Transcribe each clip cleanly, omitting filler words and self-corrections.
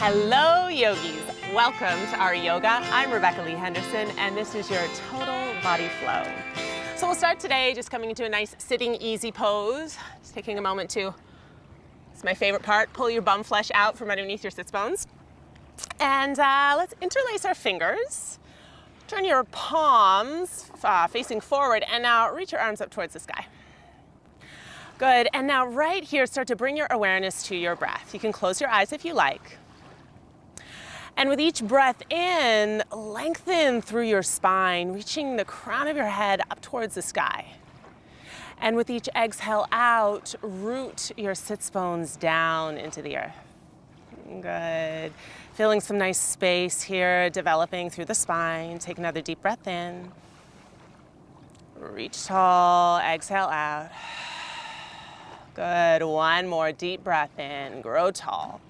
Hello, yogis. Welcome to our yoga. I'm Rebecca Lee Henderson, and this is your total body flow. So we'll start today just coming into a nice sitting easy pose. Just taking a moment to, it's my favorite part, pull your bum flesh out from underneath your sits bones. And let's interlace our fingers. Turn your palms facing forward, and now reach your arms up towards the sky. Good, and now right here, start to bring your awareness to your breath. You can close your eyes if you like. And with each breath in, lengthen through your spine, reaching the crown of your head up towards the sky. And with each exhale out, root your sits bones down into the earth. Good. Feeling some nice space here, developing through the spine. Take another deep breath in. Reach tall, exhale out. Good, one more deep breath in, grow tall.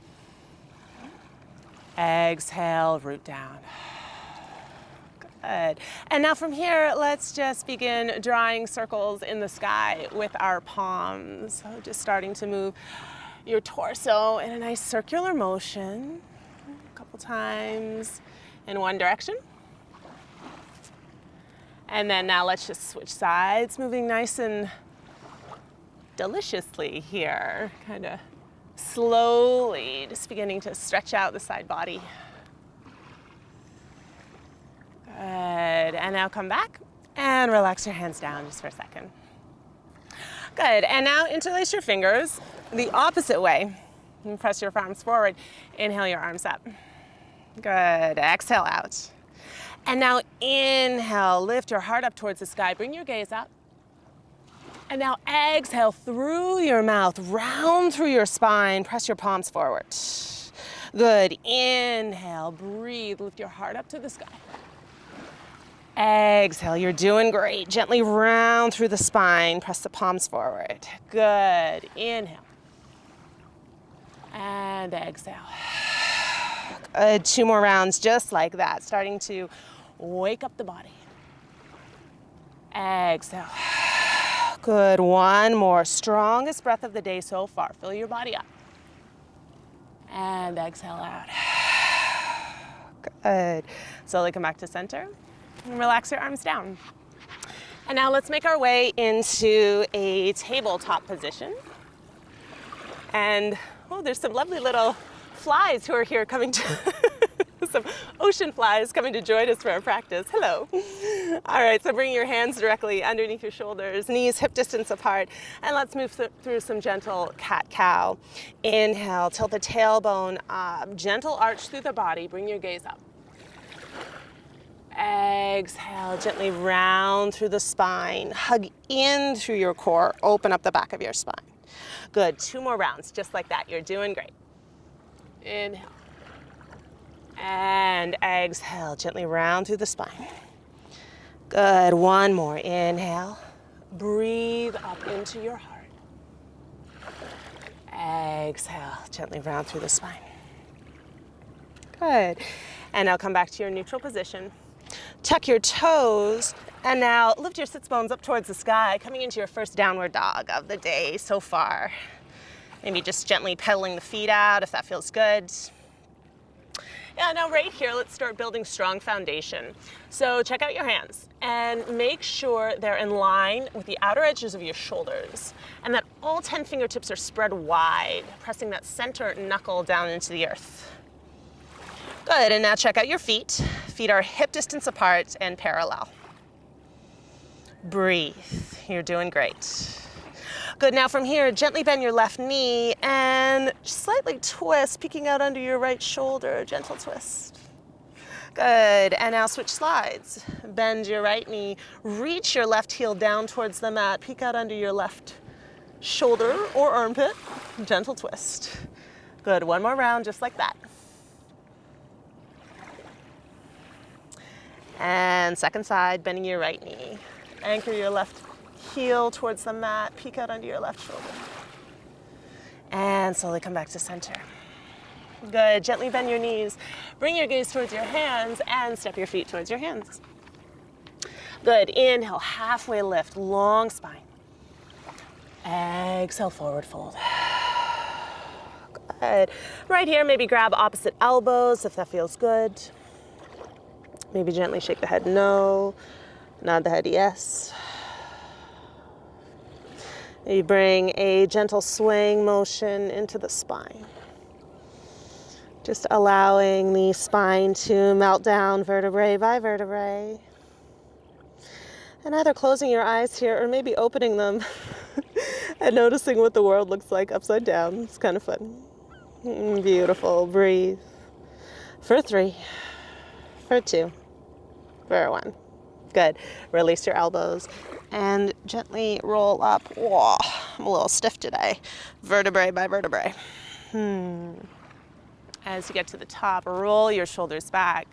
Exhale, root down. Good. And now from here, let's just begin drawing circles in the sky with our palms. So just starting to move your torso in a nice circular motion. A couple times in one direction. And then now let's just switch sides, moving nice and deliciously here. Kind of slowly, just beginning to stretch out the side body. Good, and now come back and relax your hands down just for a second. Good, and now interlace your fingers the opposite way. And press your palms forward. Inhale your arms up. Good, exhale out. And now inhale, lift your heart up towards the sky. Bring your gaze up. And now exhale through your mouth, round through your spine, press your palms forward. Good, inhale, breathe, lift your heart up to the sky. Exhale, you're doing great. Gently round through the spine, press the palms forward. Good, inhale. And exhale. Good, 2 more rounds just like that, starting to wake up the body. Exhale. Good, 1 more. Strongest breath of the day so far. Fill your body up. And exhale out. Good. Slowly come back to center and relax your arms down. And now let's make our way into a tabletop position. And, oh, there's some lovely little flies who are here coming to some ocean flies coming to join us for our practice. Hello. All right, so bring your hands directly underneath your shoulders, knees hip distance apart, and let's move through some gentle cat-cow. Inhale, tilt the tailbone up, gentle arch through the body, bring your gaze up. Exhale, gently round through the spine, hug in through your core, open up the back of your spine. Good, 2 more rounds, just like that, you're doing great. Inhale. And exhale, gently round through the spine. Good, 1 more, inhale. Breathe up into your heart. Exhale, gently round through the spine. Good, and now come back to your neutral position. Tuck your toes, and now lift your sits bones up towards the sky, coming into your first downward dog of the day so far. Maybe just gently pedaling the feet out if that feels good. Yeah, now right here, let's start building strong foundation. So check out your hands and make sure they're in line with the outer edges of your shoulders and that all 10 fingertips are spread wide, pressing that center knuckle down into the earth. Good, and now check out your feet. Feet are hip distance apart and parallel. Breathe, you're doing great. Good, now from here, gently bend your left knee and slightly twist, peeking out under your right shoulder, gentle twist. Good, and now switch sides. Bend your right knee, reach your left heel down towards the mat, peek out under your left shoulder or armpit, gentle twist. Good, 1 more round, just like that. And second side, bending your right knee. Anchor your left heel towards the mat, peek out under your left shoulder. And slowly come back to center. Good, gently bend your knees. Bring your gaze towards your hands and step your feet towards your hands. Good, inhale, halfway lift, long spine. Exhale, forward fold. Good. Right here, maybe grab opposite elbows if that feels good. Maybe gently shake the head no, nod the head yes. You bring a gentle swing motion into the spine. Just allowing the spine to melt down vertebrae by vertebrae. And either closing your eyes here or maybe opening them and noticing what the world looks like upside down. It's kind of fun. Beautiful. Breathe. For 3, for 2, for 1. Good. Release your elbows and gently roll up. Whoa, I'm a little stiff today. Vertebrae by vertebrae. As you get to the top, roll your shoulders back,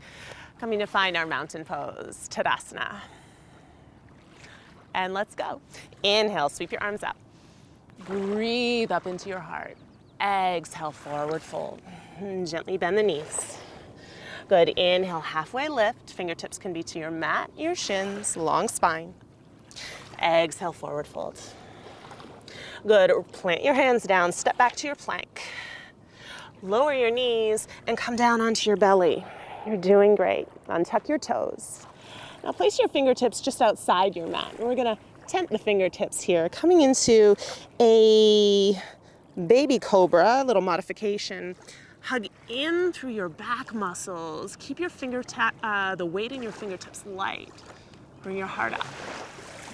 coming to find our mountain pose, Tadasana. And let's go. Inhale, sweep your arms up. Breathe up into your heart. Exhale, forward fold. Gently bend the knees. Good. Inhale, halfway lift. Fingertips can be to your mat, your shins, long spine. Exhale, forward fold. Good. Plant your hands down. Step back to your plank. Lower your knees and come down onto your belly. You're doing great. Untuck your toes. Now place your fingertips just outside your mat. And we're going to tent the fingertips here, coming into a baby cobra, a little modification. Hug in through your back muscles. Keep your the weight in your fingertips light. Bring your heart up.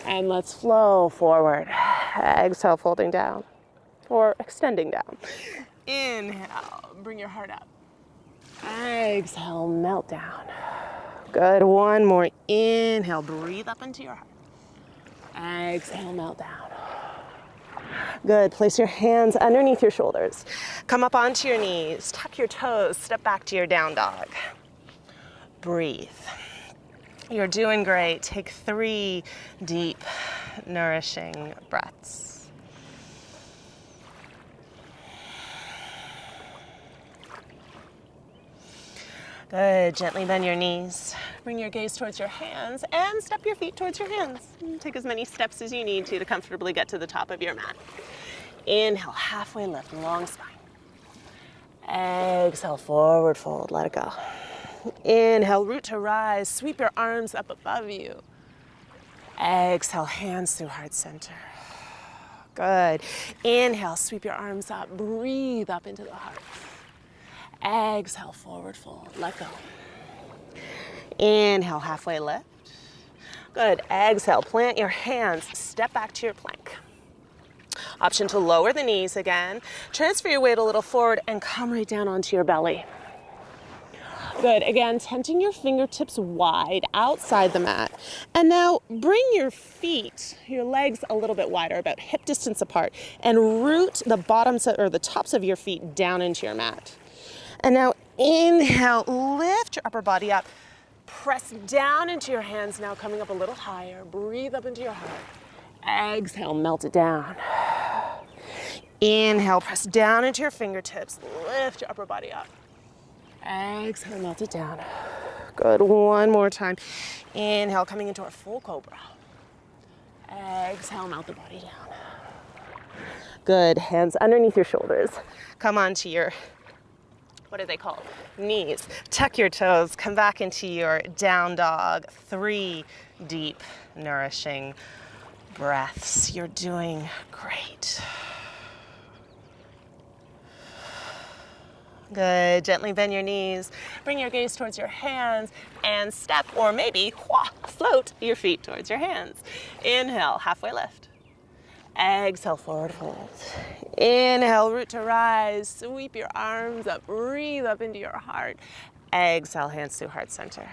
And let's flow forward. Exhale, folding down or extending down. Inhale, bring your heart up. Exhale, melt down. Good. One more. Inhale, breathe up into your heart. Exhale, melt down. Good. Place your hands underneath your shoulders. Come up onto your knees. Tuck your toes. Step back to your down dog. Breathe. You're doing great. Take 3 deep, nourishing breaths. Good. Gently bend your knees. Bring your gaze towards your hands and step your feet towards your hands. Take as many steps as you need to comfortably get to the top of your mat. Inhale, halfway lift, long spine. Exhale, forward fold, let it go. Inhale, root to rise, sweep your arms up above you. Exhale, hands through heart center. Good. Inhale, sweep your arms up, breathe up into the heart. Exhale, forward fold, let go. Inhale, halfway lift. Good. Exhale, plant your hands, step back to your plank. Option to lower the knees again. Transfer your weight a little forward and come right down onto your belly. Good. Again, tenting your fingertips wide outside the mat. And now bring your feet, your legs a little bit wider, about hip distance apart, and root the bottoms or the tops of your feet down into your mat. And now inhale, lift your upper body up. Press down into your hands now, coming up a little higher. Breathe up into your heart. Exhale, melt it down. Inhale, press down into your fingertips. Lift your upper body up. Exhale, melt it down. Good. One more time. Inhale, coming into our full cobra. Exhale, melt the body down. Good. Hands underneath your shoulders. Come onto your, what are they called? Knees. Tuck your toes. Come back into your down dog. 3 deep, nourishing breaths. You're doing great. Good. Gently bend your knees. Bring your gaze towards your hands and step, or maybe float your feet towards your hands. Inhale, halfway lift. Exhale, forward fold. Inhale, root to rise. Sweep your arms up. Breathe up into your heart. Exhale, hands to heart center.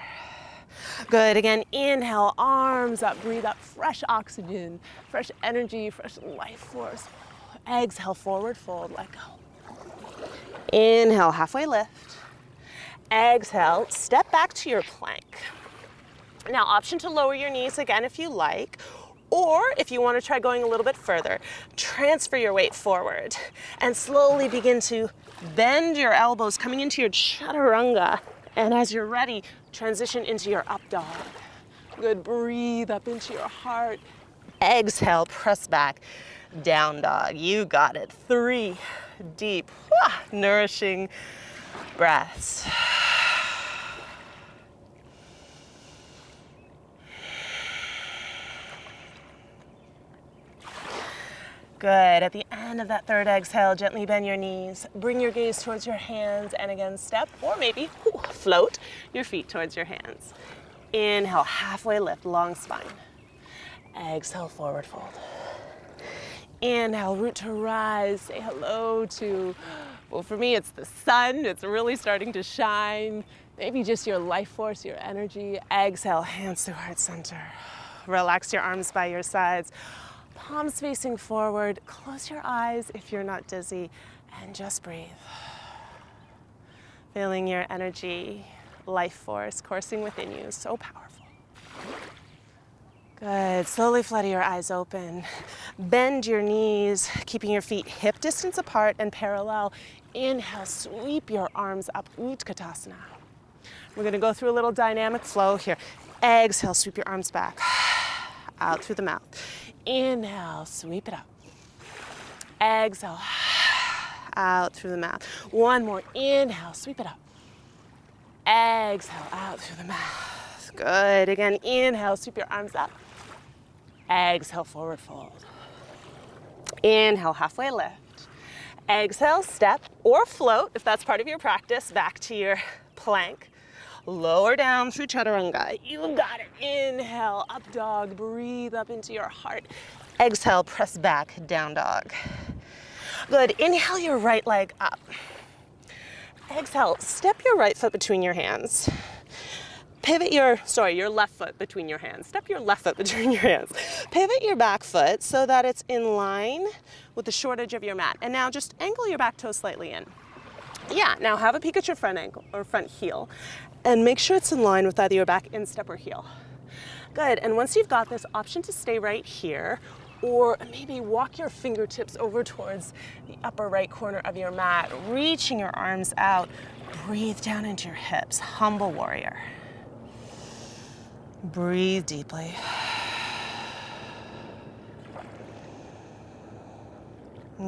Good. Again, inhale, arms up. Breathe up. Fresh oxygen, fresh energy, fresh life force. Exhale, forward fold. Let go. Inhale, halfway lift. Exhale, step back to your plank. Now, option to lower your knees again if you like, or if you want to try going a little bit further, transfer your weight forward and slowly begin to bend your elbows, coming into your chaturanga. And as you're ready, transition into your up dog. Good. Breathe up into your heart. Exhale, press back, down dog. You got it. 3, deep, nourishing breaths. Good. At the end of that third exhale, gently bend your knees. Bring your gaze towards your hands and again step, or maybe float your feet towards your hands. Inhale, halfway lift, long spine. Exhale, forward fold. Inhale, root to rise. Say hello to, well, for me, it's the sun. It's really starting to shine. Maybe just your life force, your energy. Exhale, hands to heart center. Relax your arms by your sides. Palms facing forward. Close your eyes if you're not dizzy, and just breathe. Feeling your energy, life force coursing within you. So powerful. Good. Slowly flutter your eyes open. Bend your knees, keeping your feet hip distance apart and parallel. Inhale, sweep your arms up, Utkatasana. We're going to go through a little dynamic flow here. Exhale, sweep your arms back, out through the mouth. Inhale, sweep it up. Exhale, out through the mouth. One more. Inhale, sweep it up. Exhale, out through the mouth. Good. Again, inhale, sweep your arms up. Exhale, forward fold. Inhale, halfway lift. Exhale, step or float, if that's part of your practice, back to your plank. Lower down through chaturanga. You got it. Inhale, up dog. Breathe up into your heart. Exhale, press back, down dog. Good. Inhale your right leg up. Exhale, step your right foot between your hands. Pivot your left foot between your hands. Step your left foot between your hands. Pivot your back foot so that it's in line with the short edge of your mat. And now just angle your back toe slightly in. Yeah, now have a peek at your front ankle or front heel and make sure it's in line with either your back instep or heel. Good, and once you've got this, option to stay right here or maybe walk your fingertips over towards the upper right corner of your mat, reaching your arms out. Breathe down into your hips, humble warrior. Breathe deeply.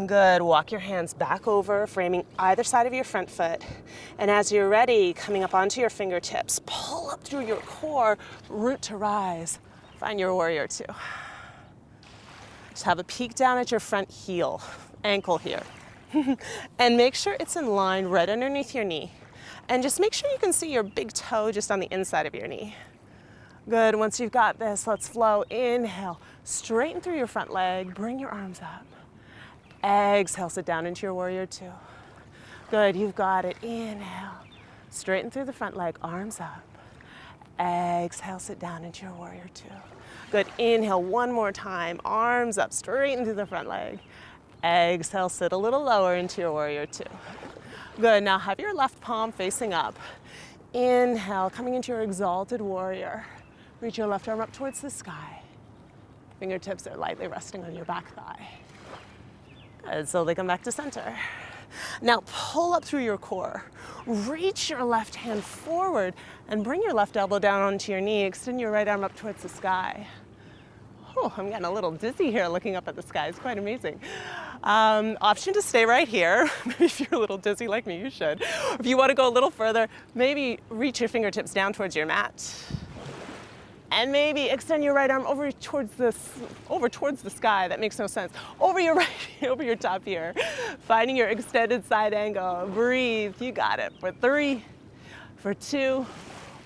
Good. Walk your hands back over, framing either side of your front foot. And as you're ready, coming up onto your fingertips, pull up through your core, root to rise. Find your warrior two. Just have a peek down at your front heel, ankle here. And make sure it's in line right underneath your knee. And just make sure you can see your big toe just on the inside of your knee. Good. Once you've got this, let's flow. Inhale, straighten through your front leg, bring your arms up. Exhale, sit down into your warrior two. Good, you've got it. Inhale, straighten through the front leg, arms up. Exhale, sit down into your warrior two. Good, inhale one more time, arms up, straighten through the front leg. Exhale, sit a little lower into your warrior two. Good, now have your left palm facing up. Inhale, coming into your exalted warrior. Reach your left arm up towards the sky. Fingertips are lightly resting on your back thigh. Good, slowly come back to center. Now pull up through your core. Reach your left hand forward and bring your left elbow down onto your knee. Extend your right arm up towards the sky. Oh, I'm getting a little dizzy here looking up at the sky. It's quite amazing. Option to stay right here. Maybe if you're a little dizzy like me, you should. If you want to go a little further, maybe reach your fingertips down towards your mat. And maybe extend your right arm over towards the sky. That makes no sense. Over your top here. Finding your extended side angle. Breathe. You got it. For 3, for 2,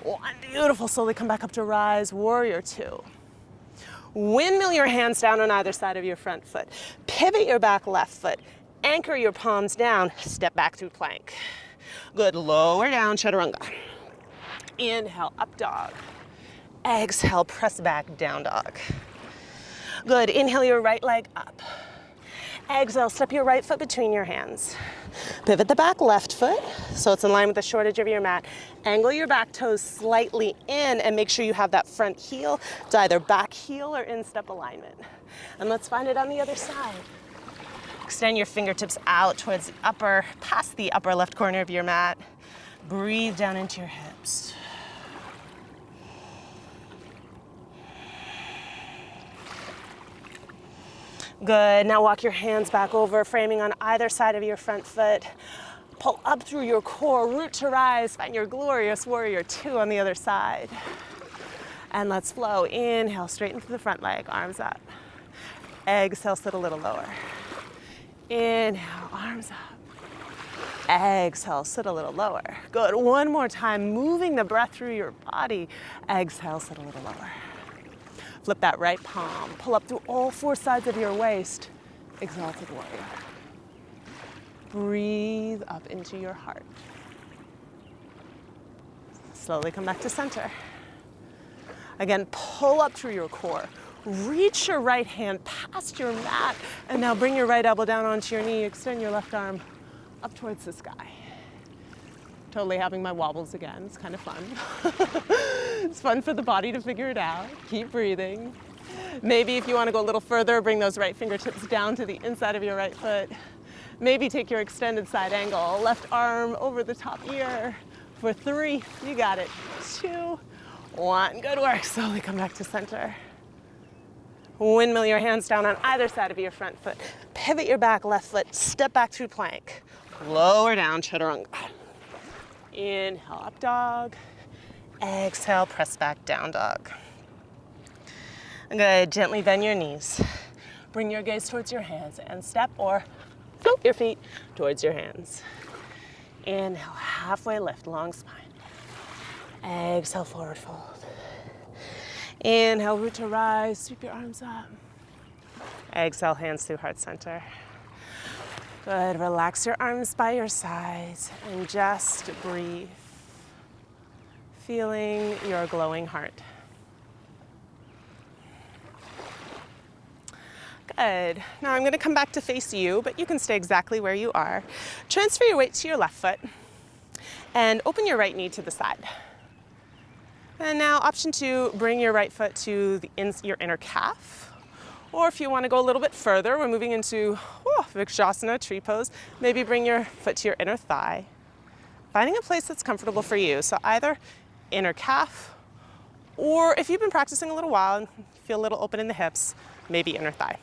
1. Beautiful. Slowly come back up to rise. Warrior two. Windmill your hands down on either side of your front foot. Pivot your back left foot. Anchor your palms down. Step back through plank. Good. Lower down, chaturanga. Inhale, up dog. Exhale, press back, down dog. Good, inhale your right leg up. Exhale, step your right foot between your hands. Pivot the back left foot so it's in line with the short edge of your mat. Angle your back toes slightly in and make sure you have that front heel to either back heel or instep alignment. And let's find it on the other side. Extend your fingertips out towards past the upper left corner of your mat. Breathe down into your hips. Good, now walk your hands back over, framing on either side of your front foot. Pull up through your core, root to rise, find your glorious warrior two on the other side. And let's flow. Inhale, straighten through the front leg, arms up. Exhale, sit a little lower. Inhale, arms up. Exhale, sit a little lower. Good, one more time, moving the breath through your body. Exhale, sit a little lower. Flip that right palm, pull up through all four sides of your waist. Exalted warrior. Breathe up into your heart. Slowly come back to center. Again, pull up through your core. Reach your right hand past your mat, and now bring your right elbow down onto your knee. Extend your left arm up towards the sky. Totally having my wobbles again. It's kind of fun. It's fun for the body to figure it out. Keep breathing. Maybe if you want to go a little further, bring those right fingertips down to the inside of your right foot. Maybe take your extended side angle. Left arm over the top ear. For 3, you got it. 2, 1, good work. Slowly come back to center. Windmill your hands down on either side of your front foot. Pivot your back left foot, step back through plank. Lower down, chaturanga. Inhale, up dog. Exhale, press back, down dog. Good, gently bend your knees. Bring your gaze towards your hands and step or float your feet towards your hands. Inhale, halfway lift, long spine. Exhale, forward fold. Inhale, root to rise, sweep your arms up. Exhale, hands through heart center. Good, relax your arms by your sides and just breathe. Feeling your glowing heart. Good, now I'm gonna come back to face you, but you can stay exactly where you are. Transfer your weight to your left foot and open your right knee to the side. And now option 2, bring your right foot to your inner calf. Or if you want to go a little bit further, we're moving into Vikrasana, tree pose. Maybe bring your foot to your inner thigh. Finding a place that's comfortable for you. So either inner calf, or if you've been practicing a little while and feel a little open in the hips, maybe inner thigh.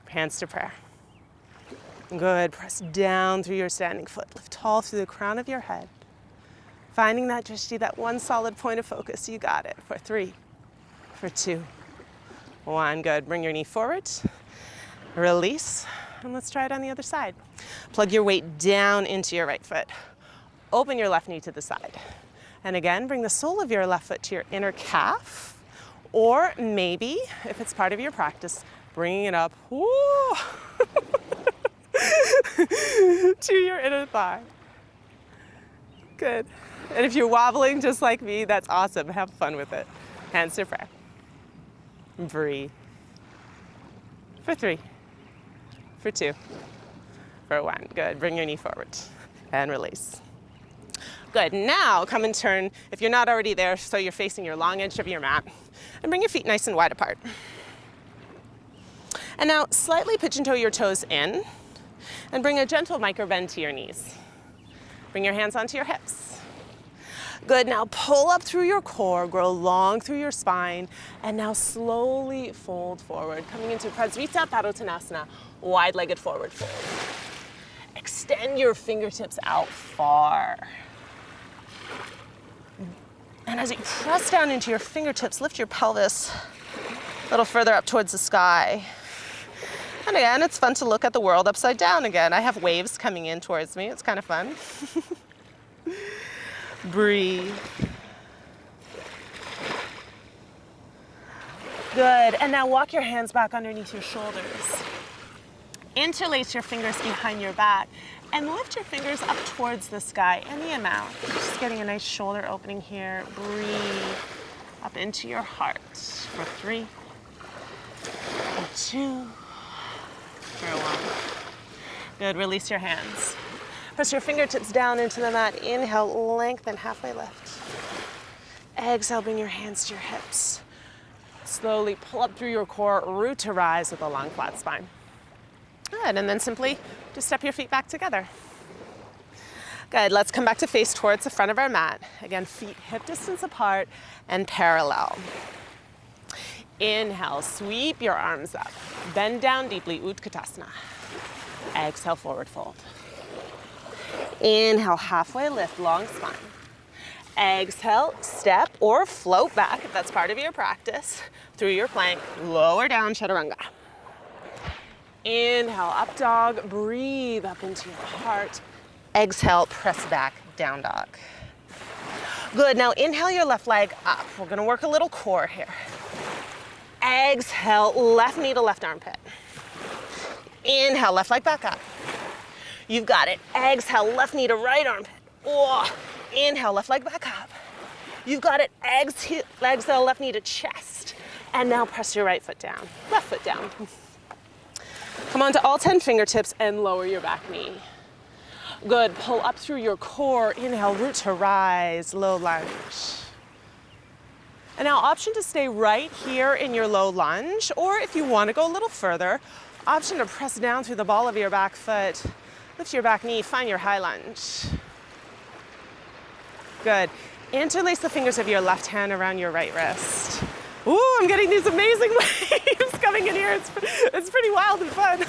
Hands to prayer. Good, press down through your standing foot. Lift tall through the crown of your head. Finding that drishti, that one solid point of focus. You got it. For 3, for 2, 1. Good. Bring your knee forward. Release. And let's try it on the other side. Plug your weight down into your right foot. Open your left knee to the side. And again, bring the sole of your left foot to your inner calf. Or maybe, if it's part of your practice, bringing it up to your inner thigh. Good. And if you're wobbling just like me, that's awesome. Have fun with it. Hands to prayer. Breathe. For 3, for 2, for 1. Good. Bring your knee forward and release. Good. Now come and turn, if you're not already there, so you're facing your long edge of your mat, and bring your feet nice and wide apart. And now slightly pigeon toe your toes in and bring a gentle micro bend to your knees. Bring your hands onto your hips. Good, now pull up through your core, grow long through your spine, and now slowly fold forward, coming into Prasarita Padottanasana, wide-legged forward fold. Extend your fingertips out far. And as you press down into your fingertips, lift your pelvis a little further up towards the sky. And again, it's fun to look at the world upside down again. I have waves coming in towards me. It's kind of fun. Breathe. Good, and now walk your hands back underneath your shoulders. Interlace your fingers behind your back and lift your fingers up towards the sky, any amount. Just getting a nice shoulder opening here. Breathe up into your heart for 3, for 2, for 1. Good, release your hands. Press your fingertips down into the mat. Inhale, lengthen, halfway lift. Exhale, bring your hands to your hips. Slowly pull up through your core, root to rise with a long flat spine. Good, and then simply just step your feet back together. Good, let's come back to face towards the front of our mat. Again, feet hip distance apart and parallel. Inhale, sweep your arms up. Bend down deeply, Utkatasana. Exhale, forward fold. Inhale, halfway lift, long spine. Exhale, step or float back if that's part of your practice through your plank. Lower down, chaturanga. Inhale, up dog, breathe up into your heart. Exhale, press back, down dog. Good, now inhale your left leg up. We're gonna work a little core here. Exhale, left knee to left armpit. Inhale, left leg back up. You've got it. Exhale, left knee to right armpit. Oh. Inhale, left leg back up. You've got it. Exhale, left knee to chest. And now press your right foot down, left foot down. Come on to all 10 fingertips and lower your back knee. Good, pull up through your core. Inhale, root to rise, low lunge. And now option to stay right here in your low lunge, or if you want to go a little further, option to press down through the ball of your back foot, lift your back knee, find your high lunge. Good. Interlace the fingers of your left hand around your right wrist. Ooh, I'm getting these amazing waves coming in here. It's pretty wild and fun.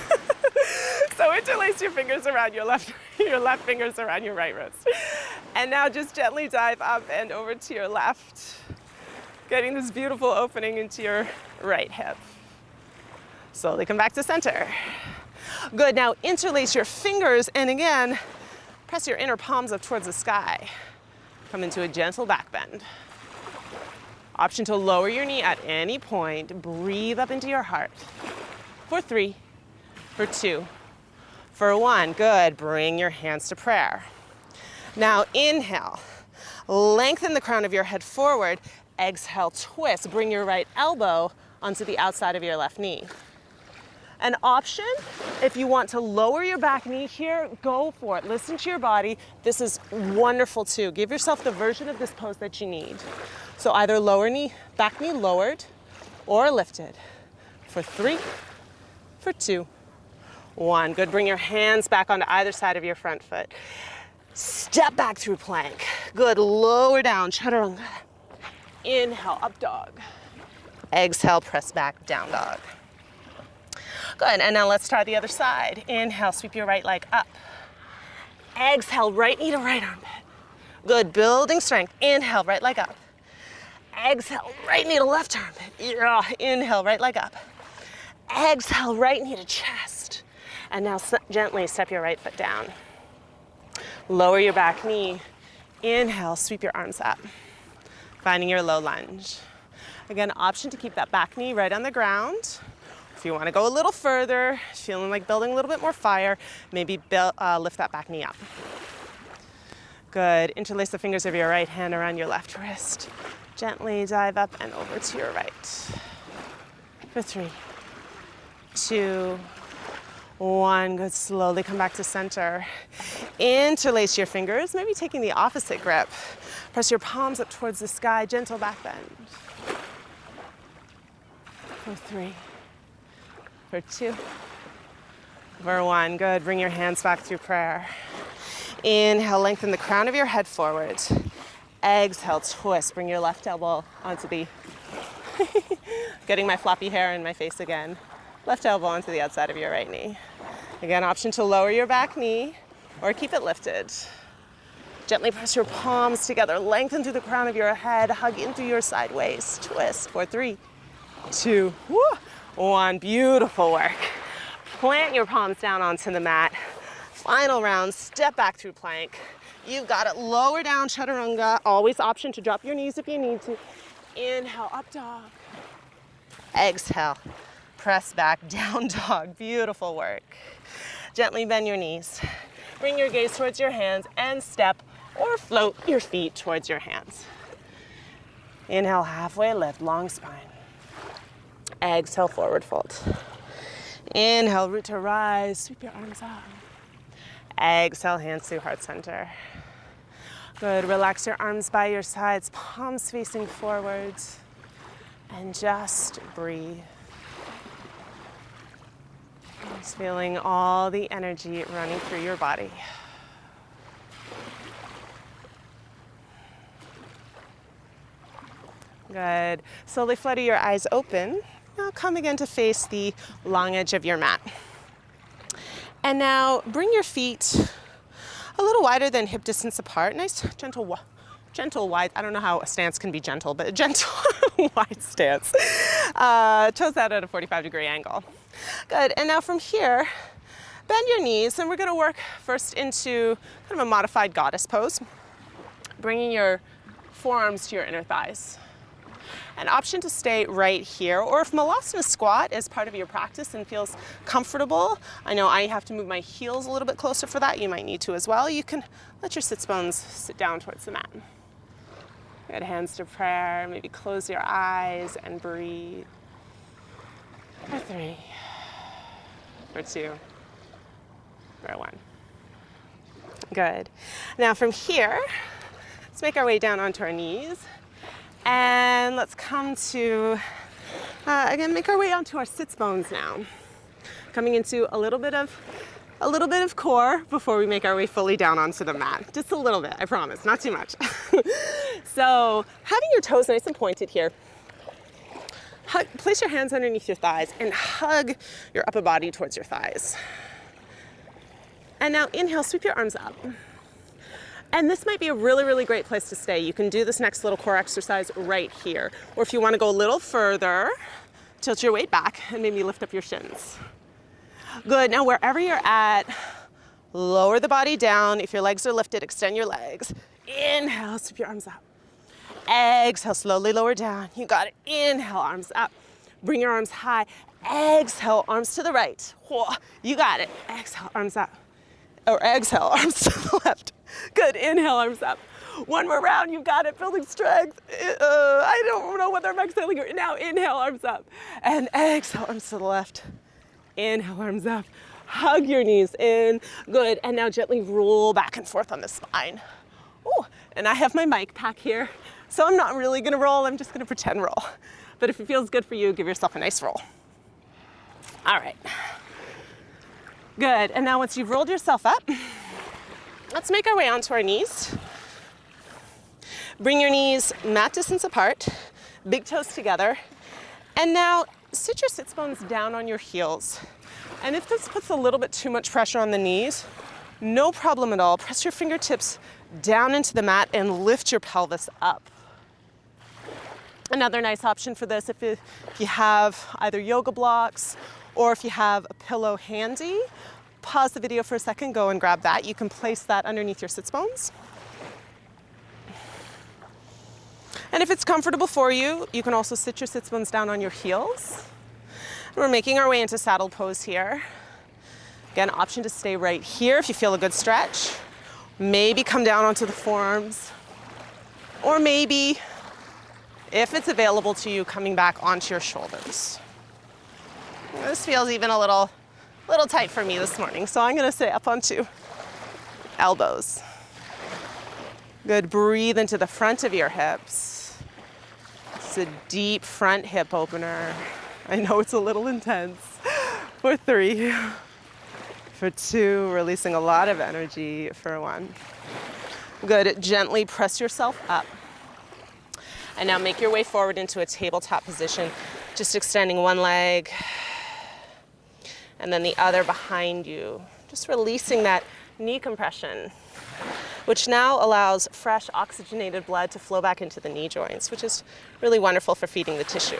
So interlace your fingers around your left fingers around your right wrist. And now just gently dive up and over to your left, getting this beautiful opening into your right hip. Slowly come back to center. Good, now interlace your fingers and again, press your inner palms up towards the sky. Come into a gentle back bend. Option to lower your knee at any point. Breathe up into your heart. For 3, for 2, for 1. Good, bring your hands to prayer. Now inhale, lengthen the crown of your head forward. Exhale, twist. Bring your right elbow onto the outside of your left knee. An option, if you want to lower your back knee here, go for it. Listen to your body. This is wonderful too. Give yourself the version of this pose that you need. So either lower knee, back knee lowered or lifted. For 3, for 2, 1. Good, bring your hands back onto either side of your front foot. Step back through plank. Good, lower down, chaturanga. Inhale, up dog. Exhale, press back, down dog. Good, and now let's try the other side. Inhale, sweep your right leg up. Exhale, right knee to right armpit. Good, building strength. Inhale, right leg up. Exhale, right knee to left armpit. Yeah. Inhale, right leg up. Exhale, right knee to chest. And now gently step your right foot down. Lower your back knee. Inhale, sweep your arms up. Finding your low lunge. Again, option to keep that back knee right on the ground. If you want to go a little further, feeling like building a little bit more fire, maybe lift that back knee up. Good. Interlace the fingers of your right hand around your left wrist. Gently dive up and over to your right. For 3, 2, 1. Good. Slowly come back to center. Interlace your fingers, maybe taking the opposite grip. Press your palms up towards the sky, gentle back bend. For 3, for 2, for 1. Good, bring your hands back through prayer. Inhale, lengthen the crown of your head forward. Exhale, twist, bring your left elbow onto the, getting my floppy hair in my face again. Left elbow onto the outside of your right knee. Again, option to lower your back knee or keep it lifted. Gently press your palms together, lengthen through the crown of your head, hug in through your sideways, twist for 3, 2, 1. Beautiful work. Plant your palms down onto the mat. Final round, step back through plank. You've got it. Lower down, chaturanga. Always option to drop your knees if you need to. Inhale, up dog. Exhale, press back, down dog. Beautiful work. Gently bend your knees. Bring your gaze towards your hands and step or float your feet towards your hands. Inhale, halfway lift, long spine. Exhale, forward fold. Inhale, root to rise, sweep your arms up. Exhale, hands to heart center. Good, relax your arms by your sides, palms facing forwards, and just breathe. Just feeling all the energy running through your body. Good. Slowly flutter your eyes open. Now come again to face the long edge of your mat. And now bring your feet a little wider than hip distance apart. Nice, gentle wide. I don't know how a stance can be gentle, but a gentle wide stance. Toes out at a 45-degree angle. Good. And now from here, bend your knees, and we're going to work first into kind of a modified goddess pose, bringing your forearms to your inner thighs. An option to stay right here, or if Malasana squat is part of your practice and feels comfortable, I know I have to move my heels a little bit closer for that, you might need to as well. You can let your sits bones sit down towards the mat. Good, hands to prayer, maybe close your eyes and breathe. For 3, for 2, for 1. Good. Now from here, let's make our way down onto our knees. And let's come to, again, make our way onto our sits bones now. Coming into a little bit of core before we make our way fully down onto the mat. Just a little bit, I promise, not too much. So having your toes nice and pointed here, place your hands underneath your thighs and hug your upper body towards your thighs. And now inhale, sweep your arms up. And this might be a really, really great place to stay. You can do this next little core exercise right here. Or if you want to go a little further, tilt your weight back and maybe lift up your shins. Good, now wherever you're at, lower the body down. If your legs are lifted, extend your legs. Inhale, sweep your arms up. Exhale, slowly lower down. You got it. Inhale, arms up. Bring your arms high. Exhale, arms to the right. You got it. Exhale, arms up. Or exhale, arms to the left. Good, inhale, arms up. One more round, you've got it, building strength. I don't know whether I'm exhaling or now. Inhale, arms up. And exhale, arms to the left. Inhale, arms up. Hug your knees in. Good, and now gently roll back and forth on the spine. Ooh, and I have my mic pack here, so I'm not really gonna roll, I'm just gonna pretend roll. But if it feels good for you, give yourself a nice roll. All right. Good, and now once you've rolled yourself up, let's make our way onto our knees. Bring your knees mat distance apart, big toes together, and now sit your sits bones down on your heels. And if this puts a little bit too much pressure on the knees, no problem at all. Press your fingertips down into the mat and lift your pelvis up. Another nice option for this, if you have either yoga blocks or if you have a pillow handy, pause the video for a second, go and grab that. You can place that underneath your sits bones. And if it's comfortable for you, you can also sit your sits bones down on your heels. We're making our way into saddle pose here. Again, option to stay right here if you feel a good stretch. Maybe come down onto the forearms. Or maybe, if it's available to you, coming back onto your shoulders. This feels even a little tight for me this morning, so I'm gonna stay up onto elbows. Good, breathe into the front of your hips. It's a deep front hip opener. I know it's a little intense. For 3, for 2, releasing a lot of energy for 1. Good, gently press yourself up. And now make your way forward into a tabletop position, just extending one leg and then the other behind you. Just releasing that knee compression, which now allows fresh oxygenated blood to flow back into the knee joints, which is really wonderful for feeding the tissue.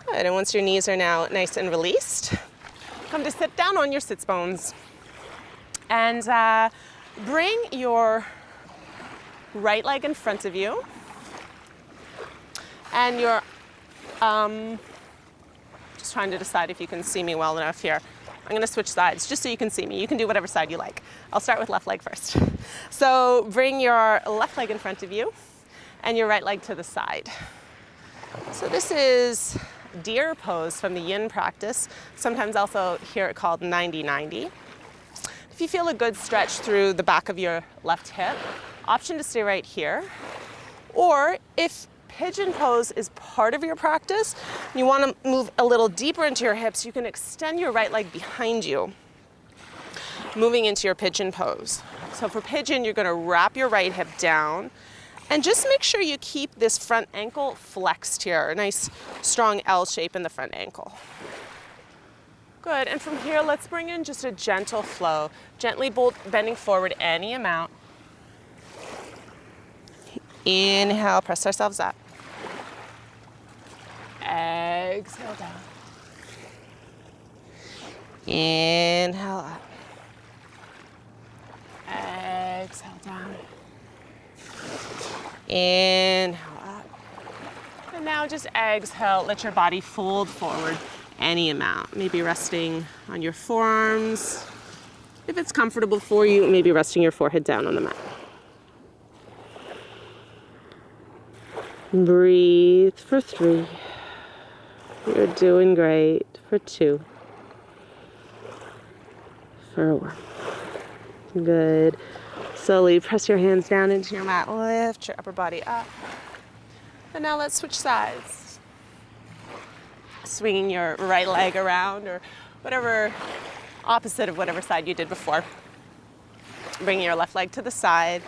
Good, and once your knees are now nice and released, come to sit down on your sits bones. And bring your right leg in front of you. And your, just trying to decide if you can see me well enough here. I'm gonna switch sides just so you can see me. You can do whatever side you like. I'll start with left leg first. So bring your left leg in front of you and your right leg to the side. So this is deer pose from the yin practice. Sometimes also hear it called 90-90. If you feel a good stretch through the back of your left hip, option to stay right here. Or if pigeon pose is part of your practice, you want to move a little deeper into your hips, you can extend your right leg behind you, moving into your pigeon pose. So for pigeon, you're going to wrap your right hip down And just make sure you keep this front ankle flexed here, a nice strong L shape in the front ankle. Good, and from here, let's bring in just a gentle flow, gently bending forward any amount. Inhale, press ourselves up. Exhale down. Inhale up. Exhale down. Inhale up. And now just exhale, let your body fold forward any amount. Maybe resting on your forearms. If it's comfortable for you, maybe resting your forehead down on the mat. Breathe for 3. You're doing great. For 2. For 1. Good. Slowly press your hands down into your mat. Lift your upper body up. And now let's switch sides. Swinging your right leg around, or whatever, opposite of whatever side you did before. Bringing your left leg to the side.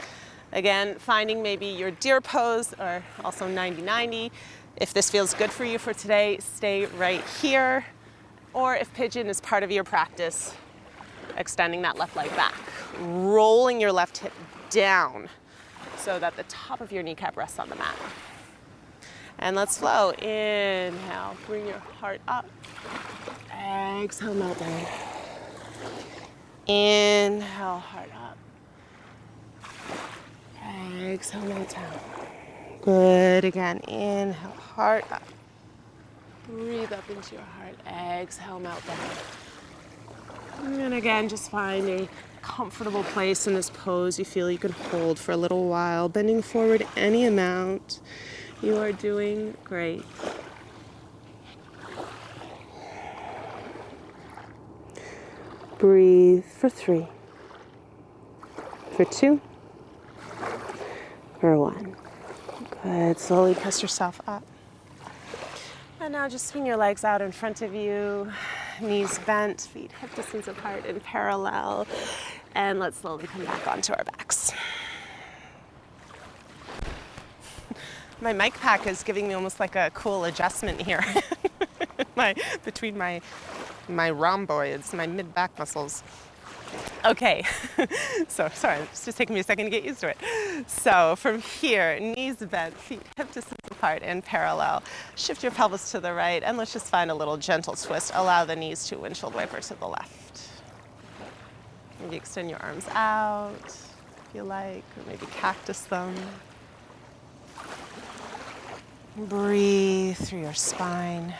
Again, finding maybe your deer pose, or also 90-90. If this feels good for you for today, stay right here. Or if pigeon is part of your practice, extending that left leg back. Rolling your left hip down so that the top of your kneecap rests on the mat. And let's flow. Inhale, bring your heart up. Exhale, melt down. Inhale, heart up. Exhale, melt down. Good. Again, inhale, heart up. Breathe up into your heart. Exhale, melt down. And again, just find a comfortable place in this pose you feel you can hold for a little while, bending forward any amount. You are doing great. Breathe for 3. For 2. For 1. Good. Slowly press yourself up. And now just swing your legs out in front of you. Knees bent, feet hip distance apart in parallel. And let's slowly come back onto our backs. My mic pack is giving me almost like a cool adjustment here. Between my rhomboids, my mid-back muscles. Okay, so sorry, it's just taking me a second to get used to it. So from here, knees bent, feet hip distance apart in parallel. Shift your pelvis to the right, and let's just find a little gentle twist. Allow the knees to windshield wiper to the left. Maybe extend your arms out, if you like, or maybe cactus them. Breathe through your spine,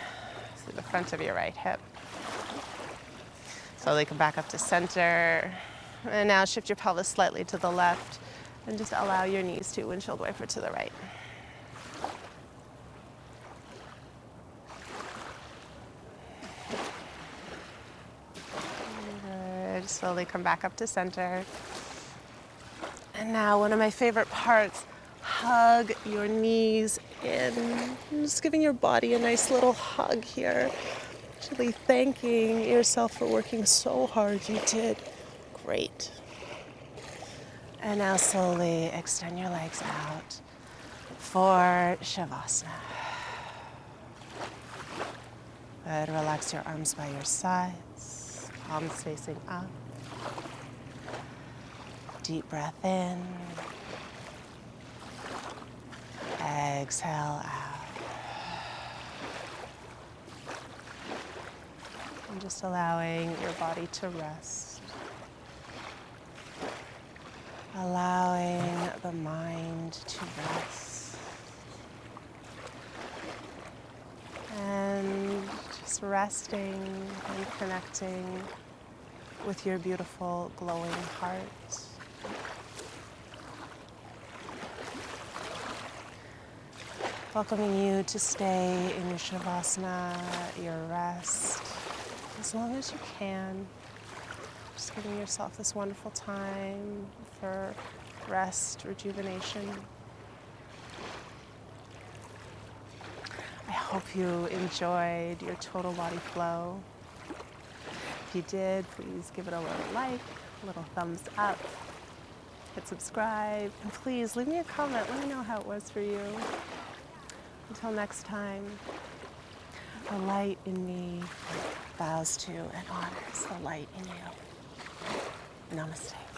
through the front of your right hip. Slowly come back up to center. And now shift your pelvis slightly to the left and just allow your knees to windshield wiper to the right. Good. Slowly come back up to center. And now one of my favorite parts, hug your knees in. Just giving your body a nice little hug here. Actually thanking yourself for working so hard. You did great. And now slowly extend your legs out for Shavasana. Good. Relax your arms by your sides, palms facing up. Deep breath in. Exhale out. And just allowing your body to rest. Allowing the mind to rest. And just resting and connecting with your beautiful glowing heart. Welcoming you to stay in your Shavasana, your rest, as long as you can. Just giving yourself this wonderful time for rest, rejuvenation. I hope you enjoyed your total body flow. If you did, please give it a little like, a little thumbs up. hit subscribe, and please leave me a comment. Let me know how it was for you. Until next time, the light in me bows to and honors the light in you. Namaste.